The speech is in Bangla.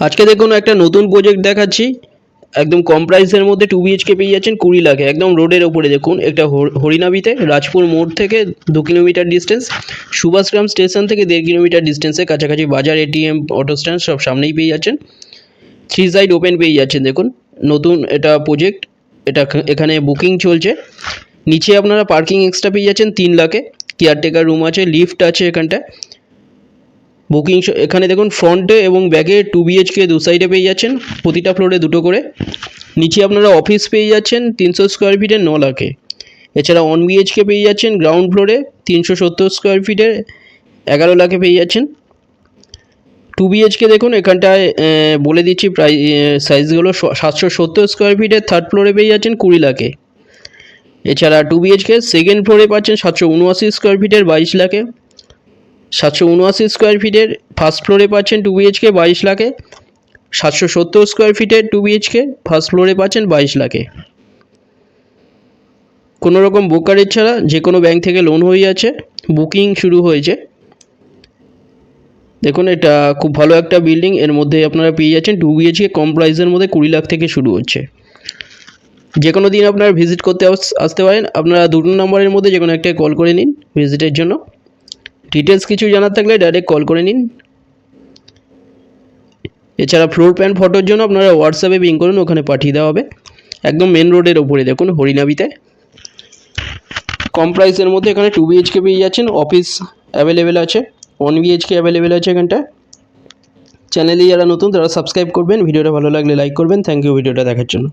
আজকে দেখুন একটা নতুন প্রজেক্ট দেখাচ্ছি। একদম কম প্রাইসের মধ্যে 2 বিএইচকে পেয়ে যাচ্ছেন 20 লাখে, একদম রোডের ওপরে। দেখুন একটা হরিনাবিতে রাজপুর মোড় থেকে 2 কিলোমিটার ডিস্টেন্স, সুভাষগ্রাম স্টেশন থেকে 1.5 কিলোমিটার ডিস্টেন্সে, কাছাকাছি বাজার, এটিএম, অটো স্ট্যান্ড সব সামনেই পেয়ে যাচ্ছেন। 3 সাইড ওপেন পেয়ে যাচ্ছেন। দেখুন নতুন এটা প্রজেক্ট, এটা এখানে বুকিং চলছে। নিচে আপনারা পার্কিং এক্সট্রা পেয়ে যাচ্ছেন 3 লাখে, কেয়ারটেকার রুম আছে, লিফট আছে এখানটায়। বুকিং এখানে দেখুন ফ্রন্টে এবং ব্যাকে 2 বিএইচকে দু সাইডে পেয়ে যাচ্ছেন, প্রতিটা ফ্লোরে দুটো করে। নিচে আপনারা অফিস পেয়ে যাচ্ছেন 300 স্কোয়ার ফিটের 9 লাখে। এছাড়া 1 বিএইচকে পেয়ে যাচ্ছেন গ্রাউন্ড ফ্লোরে 370 স্কোয়ার ফিটের 11 লাখে পেয়ে যাচ্ছেন। 2 বিএইচকে দেখুন এখানটায় বলে দিচ্ছি প্রায় সাইজগুলো, 770 স্কোয়ার ফিটের থার্ড ফ্লোরে পেয়ে যাচ্ছেন 20 লাখে। এছাড়া 2 বিএইচকে সেকেন্ড ফ্লোরে পাচ্ছেন 779 স্কোয়ার ফিটের 22 লাখে। 779 স্কোয়ার ফিটের ফার্স্ট ফ্লোরে পাচ্ছেন 2 বিএইচকে 22 লাখে। 770 স্কোয়ার ফিটের 2 বিএইচকে ফার্স্ট ফ্লোরে পাচ্ছেন 22 লাখে। কোনো রকম ব্রোকারেজ ছাড়া যে কোনো ব্যাংক থেকে লোন হয়ে যাচ্ছে, বুকিং শুরু হয়েছে। দেখুন এটা খুব ভালো একটা বিল্ডিং, এর মধ্যে আপনারা পেয়ে যাচ্ছেন 2 বিএইচকে কম প্রাইসের মধ্যে 20 লাখ থেকে শুরু হচ্ছে। যে কোনো দিন আপনারা ভিজিট করতে আসতে পারেন। আপনারা দুটো নম্বরের মধ্যে যে কোনো একটাই কল করে নিন ভিজিটের জন্য। ডিটেলস কিছু জানার থাকলে ডাইরেক্ট কল করে নিন। এছাড়া ফ্লোর প্ল্যান ফটোর জন্য আপনারা হোয়াটসঅ্যাপে পিং করুন, ওখানে পাঠিয়ে দেওয়া হবে। একদম মেন রোডের ওপরে দেখুন হরিনাবিতে কম প্রাইসের মধ্যে এখানে 2 বিএইচকে পেয়ে যাচ্ছেন। অফিস অ্যাভেলেবেল আছে, 1 বিএইচকে অ্যাভেলেবেল আছে এখানটা। চ্যানেলে যারা নতুন তারা সাবস্ক্রাইব করবেন, ভিডিওটা ভালো লাগলে লাইক করবেন। থ্যাংক ইউ ভিডিওটা দেখার জন্য।